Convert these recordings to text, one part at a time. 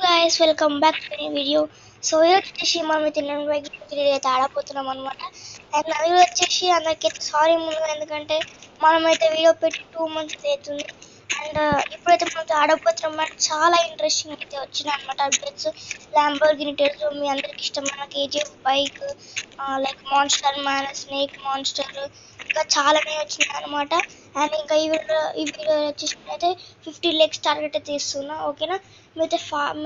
guys, welcome back to a new video. So ఈరోజు వచ్చేసి మనం అయితే అయితే ఆడబోతున్నాం అనమాట. అండ్ అది వచ్చేసి అందరికి సారీ ముందుగా, ఎందుకంటే మనమైతే వీడియో పెట్టి 2 months అవుతుంది. అండ్ ఇప్పుడైతే మనం ఆడబోతున్నాం అంటే చాలా ఇంట్రెస్టింగ్ అయితే వచ్చినాయి అనమాట అప్డేట్స్. ల్యాంబోర్గిని టెర్రో, మీ అందరికి ఇష్టమైన KGF bike, like monster man, snake monster, ఇంకా చాలానే వచ్చినాయి అనమాట. అండ్ ఇంకా ఈ వీడియో వచ్చేసి అయితే 50 lakhs టార్గెట్ అయితే ఇస్తున్నా, ఓకేనా. మీ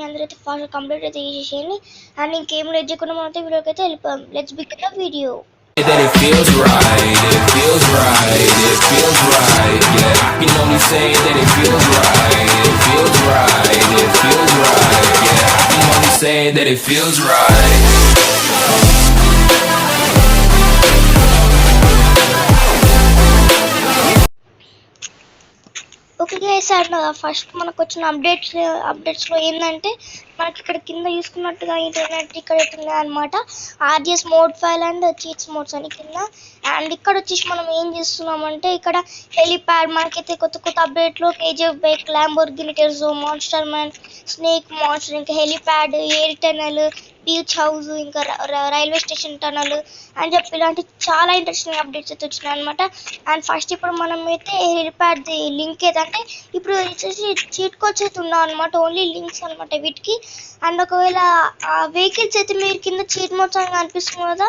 అందరైతే ఫాస్ట్ కంప్లీట్ అయితే చేసేయండి. అండ్ ఇంకేం లేట్ చేయకుండా మనం అయితే వీడియోకి అయితే వెళ్ళిపోయాం. Let's begin the video. That it feels right, it feels right, it feels right, yeah. I can only say that it feels right, it feels right, it feels right, yeah. I can only say that it feels right. Okay guys, and first మనకు వచ్చిన అప్డేట్స్లో ఏంటంటే మనకి ఇక్కడ కింద చూసుకున్నట్టుగా internet ఇక్కడ ఉన్నాయి అనమాట. ArcGIS mode file and cheats modes అని కింద. అండ్ ఇక్కడ వచ్చేసి మనం ఏం చేస్తున్నామంటే ఇక్కడ హెలిప్యాడ్, మనకైతే కొత్త కొత్త అప్డేట్లో కేజీఎఫ్ బైక్, ల్యాంబోర్గిని టెర్రో, మాన్స్టర్ మ్యాన్, స్నేక్ మాన్స్టర్, ఇంకా helipad, air tunnel, beach house, ఇంకా రైల్వే స్టేషన్ టనల్ అని చెప్పి ఇలాంటి చాలా ఇంట్రెస్టింగ్ అప్డేట్స్ అయితే వచ్చినాయి అనమాట. అండ్ ఫస్ట్ ఇప్పుడు మనం అయితే హెలిప్యాడ్ లింక్ ఏదంటే ఇప్పుడు వచ్చేసి చీట్ కోడ్స్ అయితే ఉన్నావు అనమాట, ఓన్లీ లింక్స్ అనమాట వీటికి. అండ్ ఒకవేళ వెహికల్స్ అయితే మీరు కింద చీట్ మోడ్స్ అని కనిపిస్తుంది కదా,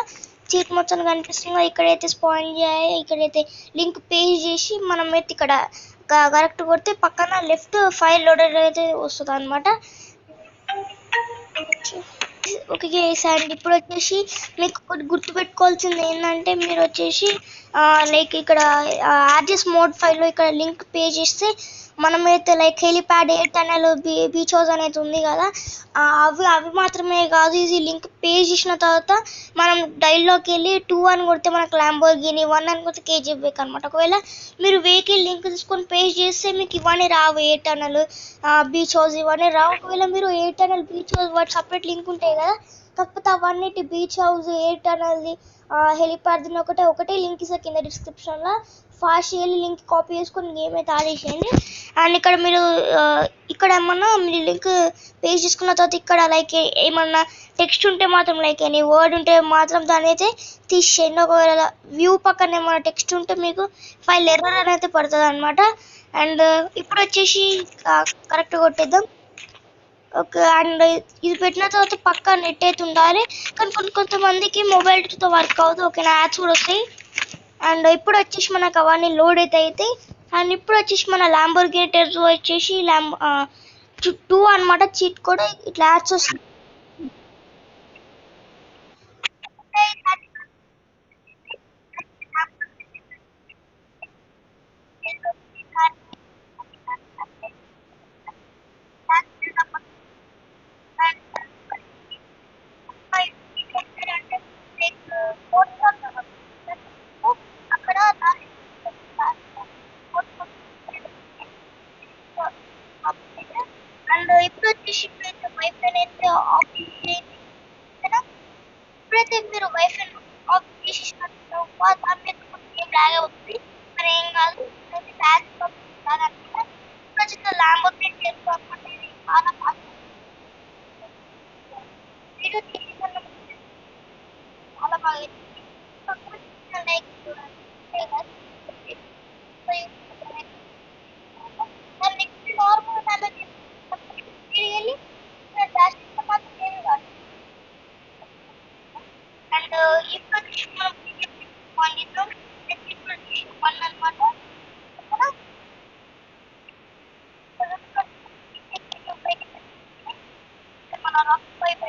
చీట్ మోడ్స్ అని కనిపిస్తుంది కదా, ఇక్కడైతే స్పాయిల్ చేయాలి. ఇక్కడైతే లింక్ పేజ్ చేసి మనం అయితే ఇక్కడ కరెక్ట్ కొడితే పక్కన లెఫ్ట్ ఫైల్ లోడర్ అయితే వస్తుంది అనమాట. ఓకే గైస్, అండ్ ఇప్పుడు వచ్చేసి మీకు ఒకటి గుర్తుపెట్టుకోవాల్సింది ఏంటంటే మీరు వచ్చేసి లైక్ ఇక్కడ ఆర్జిఎస్ మోడ్ ఫైల్లో ఇక్కడ లింక్ పే చేస్తే మనమైతే like helipad, air tunnel, beach house అనేది ఉంది కదా, అవి మాత్రమే కాదు, ఇది లింక్ పే చేసిన తర్వాత మనం డైల్లోకి వెళ్ళి 2 అని కొడితే మనకు ల్యాంబోర్గిని, 1 అని కొడితే కేజీఎఫ్ బైక్ అనమాట. ఒకవేళ మీరు వెహికల్ లింక్ తీసుకొని పే చేస్తే మీకు ఇవన్నీ రావు, ఎయిర్ టనల్, బీచ్ హౌస్ ఇవన్నీ రావు. ఒకవేళ మీరు ఎయిర్ టనల్, బీచ్ హౌస్ వాటి సపరేట్ లింక్ ఉంటాయి కదా, కాకపోతే అవన్నిటి బీచ్ హౌస్, ఎయిర్ టనల్ది, హెలిప్యాడ్ ఒకటే లింక్ ఇస్తా కింద డిస్క్రిప్షన్లో. ఫాస్ట్ వెళ్ళి లింక్ కాపీ చేసుకొని గేమ్ అయితే ఆడేసేయండి. అండ్ ఇక్కడ మీరు ఇక్కడ ఏమన్నా మీరు లింక్ పేజ్ చేసుకున్న తర్వాత ఇక్కడ లైక్ ఏమన్నా టెక్స్ట్ ఉంటే మాత్రం, లైక్ ఎనీ వర్డ్ ఉంటే మాత్రం దాని అయితే తీసేయండి. ఒకవేళ వ్యూ పక్కన ఏమైనా టెక్స్ట్ ఉంటే మీకు ఫైల్ ఎర్రర్ అని అయితే పడుతుంది అనమాట. అండ్ ఇప్పుడు వచ్చేసి కరెక్ట్ కొట్టేద్దాం. ఓకే, అండ్ ఇది పెట్టిన తర్వాత పక్కా నెట్ అయితే ఉండాలి, కానీ కొంతమందికి మొబైల్తో వర్క్ అవుతుంది, ఓకే, నా యాడ్స్ కూడా వస్తాయి. అండ్ ఇప్పుడు వచ్చేసి మనకు అవన్నీ లోడ్ అయితే అవుతాయి. అండ్ ఇప్పుడు వచ్చేసి మన ల్యాంబోర్గిని టెర్రో వచ్చేసి 2 అనమాట, చీట్ కూడా ఇట్లా యాడ్స్ వస్తాయి. అక్కడ అండ్ ఇప్పుడు వచ్చేసి వైఫై అయితే ఆఫ్ చేయండి, ఓకేనా. ఎప్పుడైతే మీరు వైఫై ఆఫ్ చేసేసినట్టు దాని మీద ఏం లాగ్ అవుతుంది, మరి ఏం కాదు, ఇప్పుడు చిన్న ల్యాంబోర్గిని టెర్రో అనమాట. ఇది చాలా ఫాస్ట్ వీడియో తీసిన చాలా బాగా లైక్ నెక్స్ట్ నార్మల్ డ్యామేజ్ వెళ్ళి డాష్ మాత్రం ఏమి కాదు. అండ్ ఇప్పుడు వచ్చేసి మనం ఆన్ చేద్దాం. నెక్స్ట్ ఇప్పుడు వచ్చేసి 1 అనమాట, ఓకేనా. మన రఫ్ బైక్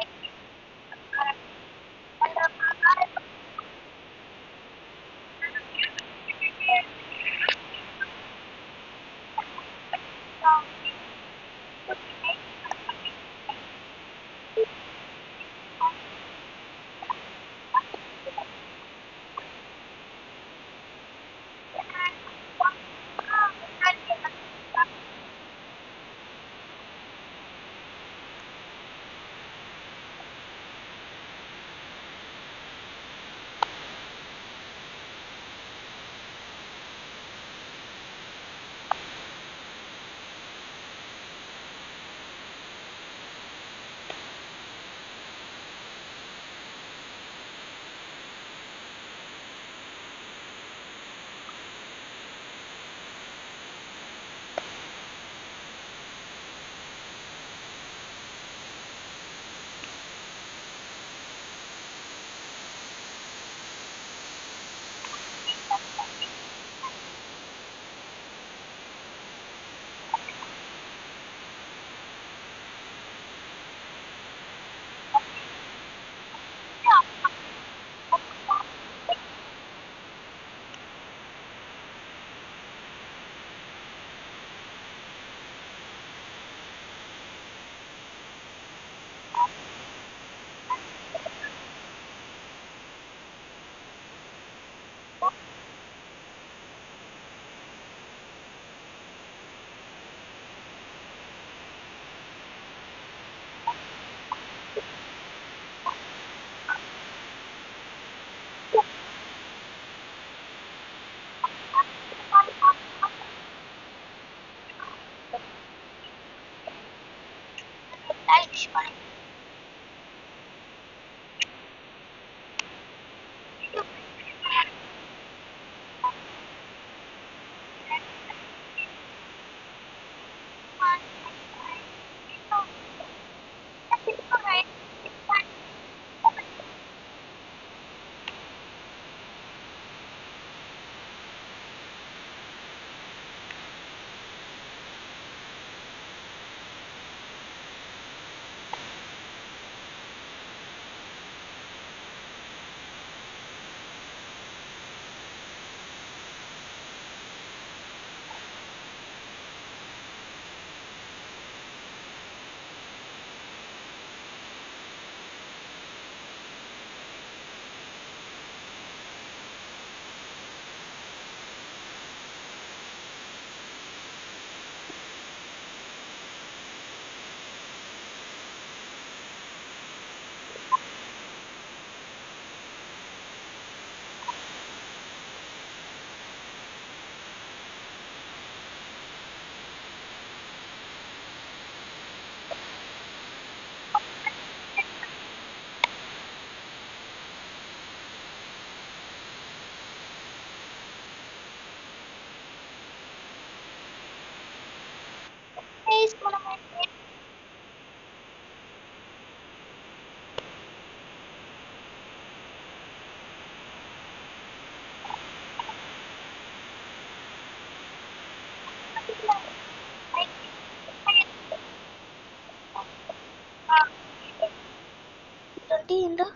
ఏంటో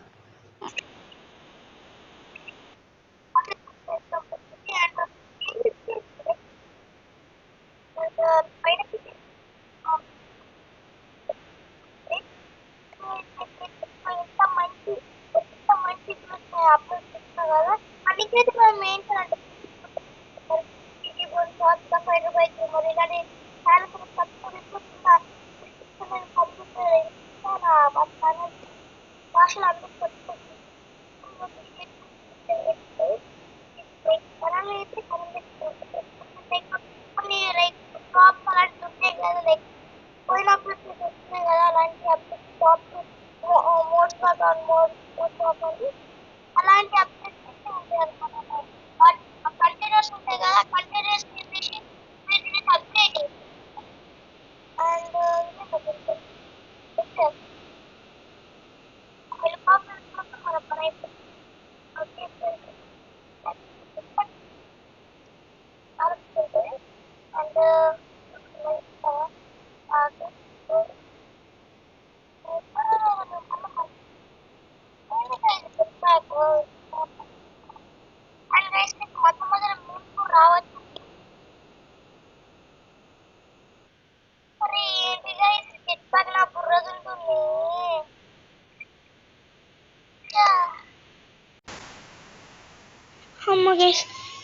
అమ్మ గైస్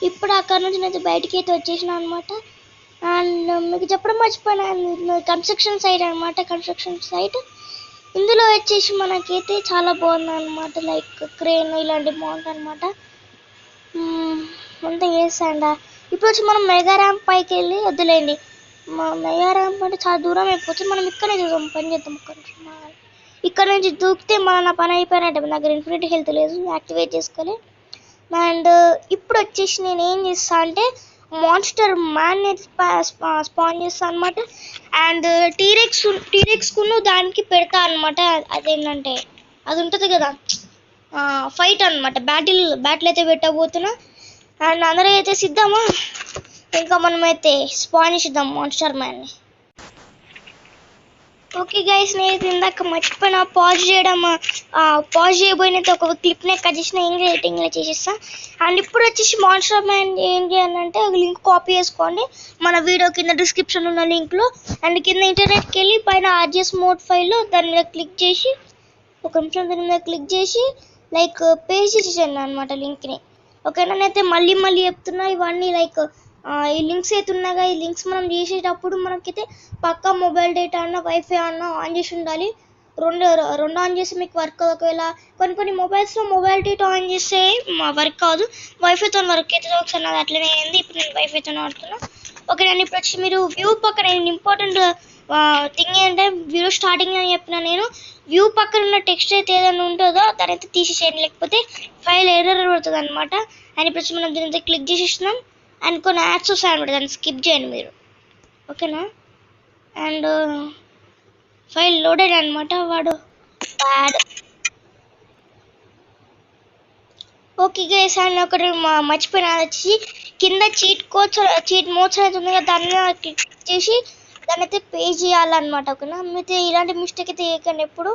ఇప్పుడు అక్కడ నుంచి నేను బయటికి అయితే వచ్చేసిన అనమాట. అండ్ మీకు చెప్పడం మర్చిపోయినా, కన్స్ట్రక్షన్ సైట్ అనమాట. కన్స్ట్రక్షన్ సైట్ ఇందులో వచ్చేసి మనకైతే చాలా బాగుంది అనమాట. లైక్ క్రేన్ ఇలాంటివి బాగుంటాయి అనమాట. అంతా చేస్తాండా. ఇప్పుడు వచ్చి మనం మెగా ర్యాంప్ పైకి వెళ్ళి వద్దులేండి, మెగా ర్యాంప్ అంటే చాలా దూరం అయిపోతుంది. మనం ఇక్కడనే చూద్దాం, పని చేద్దాం. ఇక్కడ నుంచి దూకితే నా పని అయిపోయినట్టు. నా దగ్గర ఇన్ఫినిటీ హెల్త్ లేదు, యాక్టివేట్ చేసుకోవాలి. అండ్ ఇప్పుడు వచ్చేసి నేను ఏం చేస్తా అంటే మాన్స్టర్ మ్యాన్ స్పాన్ చేస్తా అనమాట. అండ్ టీరెక్స్ కును దానికి పెడతా అనమాట. అదేంటంటే అది ఉంటుంది కదా, ఫైట్ అనమాట, బ్యాటిల్ అయితే పెట్టబోతున్నా. అండ్ అందరూ అయితే సిద్ధమా? ఇంకా మనమైతే స్పాన్ చేద్దాం మాన్స్టర్ మ్యాన్ని. ఓకే గైస్, నేను ఇందాక మర్చిపోయిన పాజ్ చేయబోయినైతే ఒక క్లిప్ని కట్ చేసిన, రేటింగ్లో చేసేస్తా. అండ్ ఇప్పుడు వచ్చేసి మాన్స్టర్ మ్యాన్ ఏం చేయాలంటే ఒక లింక్ కాపీ చేసుకోండి మన వీడియో కింద డిస్క్రిప్షన్ ఉన్న లింక్లో. అండ్ కింద ఇంటర్నెట్కి వెళ్ళి పైన ఆర్జిఎస్ మోడ్ ఫైల్లో దాని మీద క్లిక్ చేసి దాని మీద క్లిక్ చేసి లైక్ పేస్ట్ చేసేయండి అనమాట లింక్ని. ఓకేనా? నేనైతే మళ్ళీ చెప్తున్నా, ఇవన్నీ లైక్ ఈ లింక్స్ అయితే ఉన్నాగా, ఈ లింక్స్ మనం చేసేటప్పుడు మనకైతే పక్కా మొబైల్ డేటా అన్న వైఫై అన్న ఆన్ చేసి ఉండాలి. రెండు ఆన్ చేసి మీకు వర్క్. ఒకవేళ కొన్ని మొబైల్స్లో మొబైల్ డేటా ఆన్ చేస్తే వర్క్ కాదు, వైఫైతో వర్క్ అయితే. ఒకసారి నాది అట్లనే అయింది, ఇప్పుడు నేను వైఫైతో ఆడుతున్నా. ఓకే అండి, ఇప్పుడు వచ్చి మీరు వ్యూ పక్కన ఇంపార్టెంట్ థింగ్ ఏంటంటే వీడియో స్టార్టింగ్ అని చెప్పిన నేను వ్యూ పక్కన ఉన్న టెక్స్ట్ అయితే ఏదైనా ఉంటుందో దానైతే తీసేసేయండి, లేకపోతే ఫైల్ ఎర్రర్ పడుతుంది అనమాట. అండ్ ఇప్పుడు వచ్చి మనం దీని మీద క్లిక్ చేసేస్తున్నాం అండ్ కొన్ని యాడ్స్ వస్తాయి అనమాట, దాన్ని స్కిప్ చేయండి మీరు, ఓకేనా. అండ్ ఫైల్ లోడెడ్ అనమాట, వాడు యాడ్. ఓకే గైస్, అండ్ ఒకటి మర్చిపోయిన వచ్చి కింద చీట్ మోడ్స్ అనేది ఉంది కదా, దాన్ని క్లిక్ చేసి దాన్ని అయితే పే చేయాలన్నమాట, ఓకేనా. అయితే ఇలాంటి మిస్టేక్ అయితే చేయకండి ఎప్పుడు,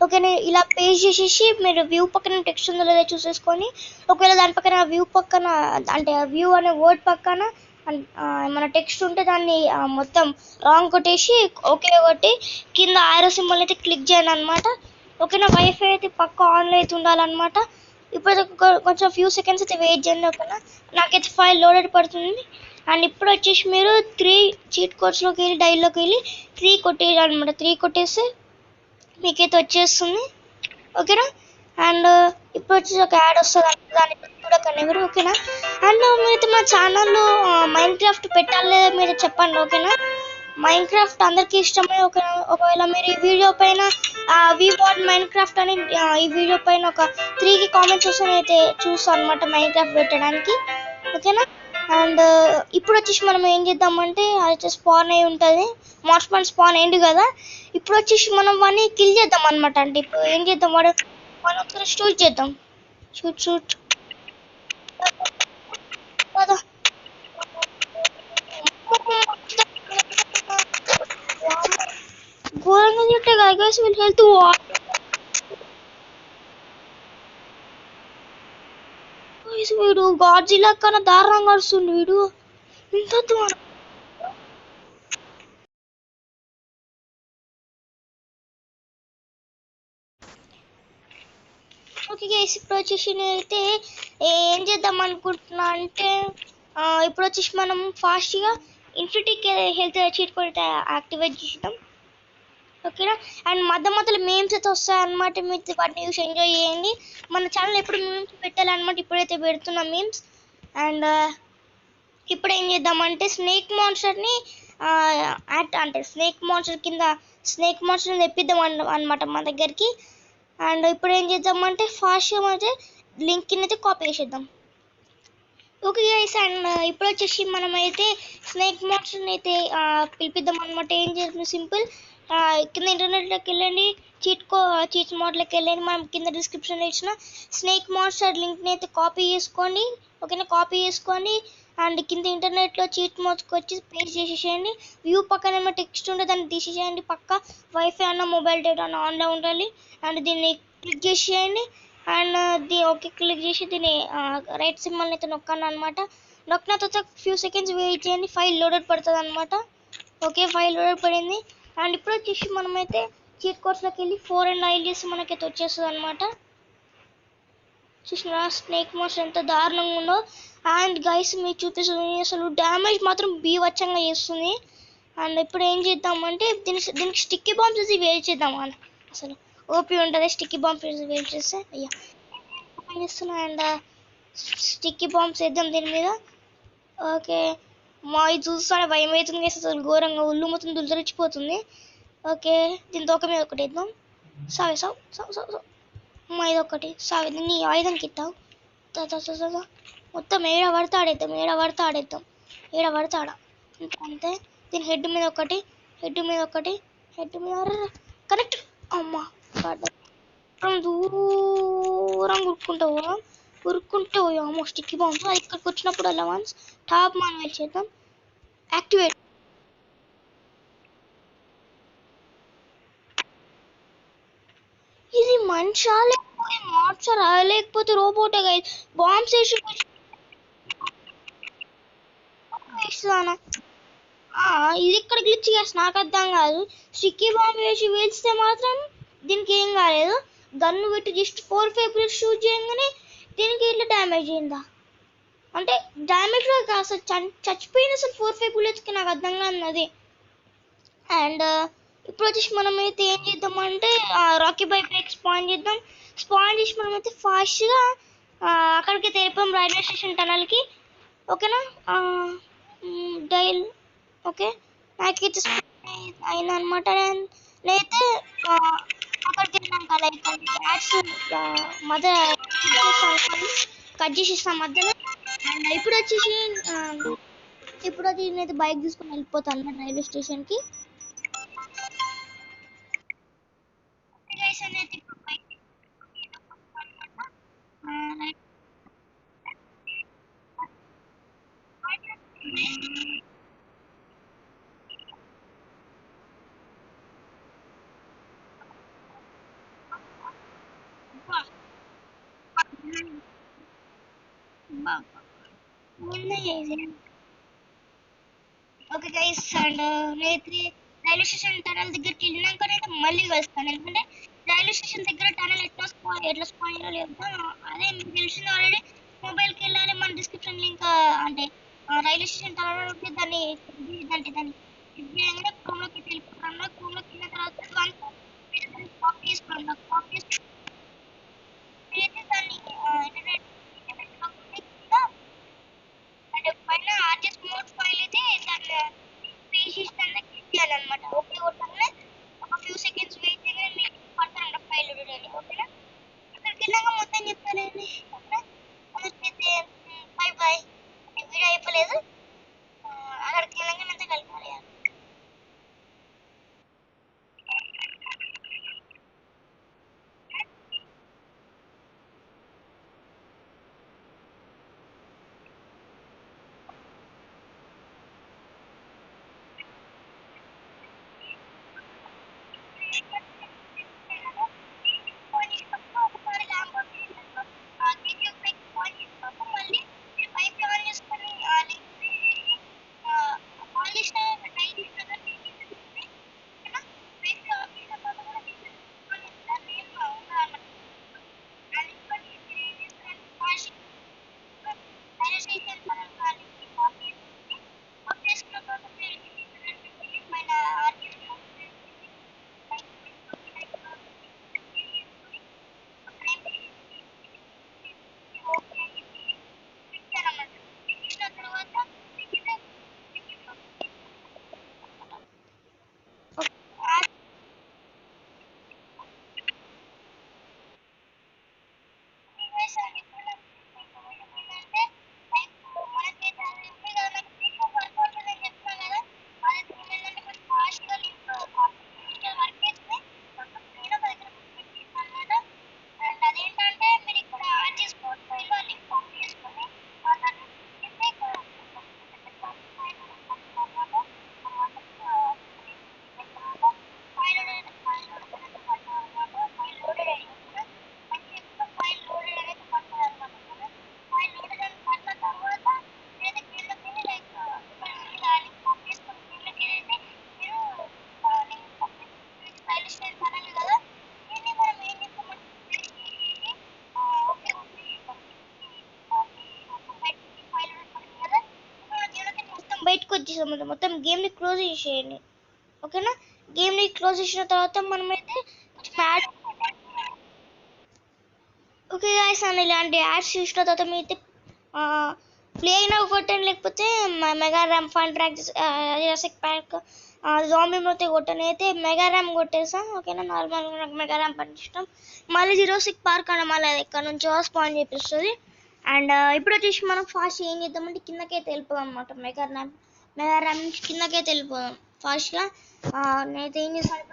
ఓకేనా. ఇలా పే చేసేసి మీరు వ్యూ పక్కన టెక్స్ట్ ఉందో లేదో చూసేసుకొని, ఒకవేళ దాని పక్కన వ్యూ పక్కన అంటే వ్యూ అనే వర్డ్ పక్కన మన టెక్స్ట్ ఉంటే దాన్ని మొత్తం రాంగ్ కొట్టేసి ఓకే కొట్టి కింద ఆరో సింబల్ అయితే క్లిక్ చేయండి అనమాట, ఓకేనా. వైఫై అయితే పక్క ఆన్లో అయితే ఉండాలన్నమాట. ఇప్పుడు కొంచెం ఫ్యూ సెకండ్స్ అయితే వెయిట్ చేయండి, ఓకేనా. నాకైతే ఫైల్ లోడెడ్ పడుతుంది. అండ్ ఇప్పుడు వచ్చేసి మీరు 3 చీట్ కోడ్స్లోకి వెళ్ళి డైల్లోకి వెళ్ళి 3 కొట్టేయాలి అనమాట. 3 కొట్టేస్తే మీకైతే వచ్చేస్తుంది, ఓకేనా. అండ్ ఇప్పుడు వచ్చేసి ఒక యాడ్ వస్తుంది, దాన్ని చూడకండి ఎవరు, ఓకేనా. అండ్ మీరైతే మా ఛానల్లో మైండ్ క్రాఫ్ట్ పెట్టాలి లేదా మీరు చెప్పండి, ఓకేనా. మైండ్ క్రాఫ్ట్ అందరికీ ఇష్టమే, ఒకవేళ మీరు ఈ వీడియో పైన వి వాంట్ మైండ్ క్రాఫ్ట్ అని ఈ వీడియో పైన ఒక 3కి కామెంట్స్ వస్తే అయితే చూస్తాను అనమాట మైండ్ క్రాఫ్ట్ పెట్టడానికి, ఓకేనా. అండ్ ఇప్పుడు వచ్చేసి మనం ఏం చేద్దామంటే అది వచ్చేసి స్పాన్ అయి ఉంటుంది, మార్స్పాన్ స్పాన్ అయింది కదా. ఇప్పుడు వచ్చేసి మనం వాడిని కిల్ చేద్దాం అనమాట. అంటే ఇప్పుడు ఏం చేద్దాం, మనం ఒకసారి షూట్ చేద్దాం, షూట్ ఘోరంగా తింటే గైస్ వీళ్ళు హెల్త్ వీడు గాడ్జిలా కన్నా దారుణంగా వస్తుంది వీడు, ఇంత దూరం. ఓకే గైస్, ఇప్పుడు వచ్చేసి నేనైతే ఏం చేద్దాం అనుకుంటున్నా అంటే ఇప్పుడు వచ్చేసి మనం ఫాస్ట్గా infinity health cheat code activate చేద్దాం, ఓకేనా. అండ్ మధ్యలో మేమ్స్ అయితే వస్తాయన్నమాట, మీరు వాటిని చూసి ఎంజాయ్ చేయండి. మన ఛానల్ ఎప్పుడు మేమ్స్ పెట్టాలన్నమాట, ఇప్పుడైతే పెడుతున్నాం మేమ్స్. అండ్ ఇప్పుడు ఏం చేద్దామంటే స్నేక్ మాన్స్టర్ని అంటే స్నేక్ మాన్స్టర్ కింద స్నేక్ మాన్స్టర్ని తెప్పిద్దాం అనమాట మన దగ్గరికి. అండ్ ఇప్పుడు ఏం చేద్దామంటే ఫాస్ట్గా అయితే లింక్ కింద అయితే కాపీ చేసేద్దాం, ఓకే గైస్. అండ్ ఇప్పుడు వచ్చేసి మనమైతే స్నేక్ మాన్స్టర్ని అయితే పిలిపిద్దాం అనమాట. ఏం చేస్తుంది సింపుల్, కింద ఇంటర్నెట్లోకి వెళ్ళండి, చీట్ మోడ్లోకి వెళ్ళండి, మనం కింద డిస్క్రిప్షన్లో ఇచ్చిన స్నేక్ మాన్స్టర్ లింక్ని అయితే కాపీ చేసుకోండి, ఓకేనా. కాపీ చేసుకోండి అండ్ కింద ఇంటర్నెట్లో చీట్ మోడ్స్కి వచ్చి పేస్ట్ చేసేసేయండి. వ్యూ పక్కన ఏమో టెక్స్ట్ ఉంటే దాన్ని తీసేసేయండి, పక్క వైఫై అన్న మొబైల్ డేటా అన్న ఆన్లో ఉండాలి. అండ్ దీన్ని క్లిక్ చేసేయండి అండ్ ఓకే క్లిక్ చేసి దీన్ని రైట్ సింబల్ని అయితే నొక్కండి అనమాట. నొక్కిన తర్వాత ఫ్యూ సెకండ్స్ వెయిట్ చేయండి, ఫైల్ లోడెడ్ పడుతుంది అనమాట. ఓకే ఫైల్ లోడెడ్ పడింది. అండ్ ఇప్పుడు వచ్చేసి మనమైతే చీట్ కోడ్స్లోకి వెళ్ళి 4 and I చేసి మనకైతే వచ్చేస్తుంది అనమాట. చూసిన స్నేక్ మోస్ట్ ఎంత దారుణంగా ఉందో. అండ్ గైస్ మీకు చూపిస్తుంది, అసలు డ్యామేజ్ మాత్రం బీవచ్చంగా చేస్తుంది. అండ్ ఇప్పుడు ఏం చేద్దామంటే దీనికి స్టిక్కీ బాంబ్స్ వేసి వేల్ చేద్దాం, అసలు ఓపీ ఉంటుంది స్టిక్కీ బాంబ్స్ వేసి వేల్ చేస్తే. అయ్యా ఓపెన్ చేస్తున్నా అండ్ స్టిక్కీ బాంబ్స్ వేద్దాం దీని మీద. ఓకే ఇది చూస్తానే భయం అవుతుంది, అసలు ఘోరంగా ఒళ్ళు మొత్తం దులిదరిచిపోతుంది. ఓకే దీని తోక మీద ఒకటి వేద్దాం, సావి సావు సావు సావు సావు ఇది ఒకటి సావి, నీ ఆయుధం కిట్టావు మొత్తం ఏడ పడితే ఆడేద్దాం, ఏడ పడితే ఆడ అంతే. దీని హెడ్ మీద ఒకటి కరెక్ట్. అమ్మా దూరం ఉరుక్కుంటూ పోయాము స్టిక్కీ బాంబ్స్. ఇక్కడికి వచ్చినప్పుడు అలా వన్స్ టాప్ మాన్యువల్ చేద్దాం, యాక్టివేట్. ఇది మనిషా లేకపోతే మార్చరా లేకపోతే రోబోటే గైస్, బాంబ్స్ వేసి వేస్తానా? ఇది ఇక్కడ గ్లిచ్ చేసి నాకు అర్థం కాదు. స్టిక్కీ బాంబ్ వేసి వేస్తే మాత్రం దీనికి ఏం కాలేదు, గన్ను పెట్టి జస్ట్ 4-5 bullets షూట్ చేయగానే దీనికి ఇట్లా డ్యామేజ్ అయిందా? అంటే డ్యామేజ్ కాదు అసలు చచ్చిపోయిన అసలు 4-5 bulletsకి, నాకు అర్థం కాదు. అండ్ ఇప్పుడు వచ్చేసి మనమైతే ఏం చేద్దామంటే రాకీ బై బ్రేక్ స్పాన్ చేద్దాం. స్పాన్ చేసి మనమైతే ఫాస్ట్గా అక్కడికి తెలిపాం రైల్వే స్టేషన్ టనల్కి, ఓకేనా. డైల్ ఓకే నాకైతే అయిందనమాట. నేనైతే అక్కడికి వెళ్ళాక లైక్ యాడ్స్ మధ్య కట్ చేసి ఇస్తాం మధ్యలో. అండ్ ఇప్పుడు అది నేనైతే బైక్ తీసుకొని వెళ్ళిపోతాను అన్నమాట రైల్వే స్టేషన్కి. అయితే ఇప్పుడు బైక్ ఓకే గైస్. అండ్ నేనైతే రైల్వే స్టేషన్ టనల్ దగ్గరికి వెళ్ళినాకనైతే మళ్ళీ కలుస్తాను. ఎందుకంటే రైల్వే స్టేషన్ దగ్గర టనల్ ఎట్లా స్పాయిల్ లేదా అదే మీకు తెలిసింది ఆల్రెడీ. మొబైల్కి వెళ్ళాలి మన డిస్క్రిప్షన్ లింక్ అంటే రైల్వే స్టేషన్ టనల్ ఉంటే దాన్ని ఇది చేయగానే క్రోమ్లోకి వెళ్ళిపోతాను. క్రోమ్లోకి వెళ్ళిన తర్వాత కాపీ చేసుకోండి. కాపీ చేసుకుని దాన్ని ఇంటర్నెట్ కాకుండా అంటే పైన ఆర్టిస్ట్ మోడ్ ఫైల్ అయితే దాన్ని స్పీషీస్ అన్న క్లిక్ చేయాలన్నమాట. ఓకే కొట్టగానే ఒక ఫ్యూ సెకండ్స్ వెయిట్ చేయగానే మీకు పడుతుంది ఫైల్ అని. ఓకేనా? అక్కడికి వెళ్ళాక మొత్తం చెప్తానండి. ఓకేనా? అక్కడికైతే బై బాయ్. వీడియో అయిపోలేదు. అక్కడికి వెళ్ళాక అంతా కలపాలి. అదేంటంటే మీరు ఇక్కడ ఆర్టిస్ట్ పోర్ట్ఫోలియో లింక్ కాపీ చేసుకొని బయటకు వచ్చేసాం. మొత్తం గేమ్ ని క్లోజ్ చేసేయండి. ఓకేనా? గేమ్ ని క్లోజ్ చేసిన తర్వాత మనమైతే ఓకే గాయస్. అని ఇలాంటి యాడ్స్ చూసిన తర్వాత మీరైతే ప్లే అయినా కొట్టండి, లేకపోతే mega ram fun track Jurassic pack zombie అయితే కొట్టండి. అయితే మెగా ర్యామ్ కొట్టేసా. ఓకేనా? నార్మల్గా నాకు మెగా ర్యామ్ పని ఇష్టం. మళ్ళీ జిరోసిక్ పార్క్ అని మళ్ళీ ఎక్కడ నుంచో స్పాన్ చేపిస్తుంది. అండ్ ఇప్పుడు వచ్చేసి మనం ఫాస్ట్ ఏం చేద్దామంటే కిందకైతే వెళ్ళిపోదాం అనమాట. మెగా ర్యామ్ నుంచి కిందకైతే వెళ్ళిపోదాం ఫాస్ట్గా. నేనైతే ఏం చేస్తాను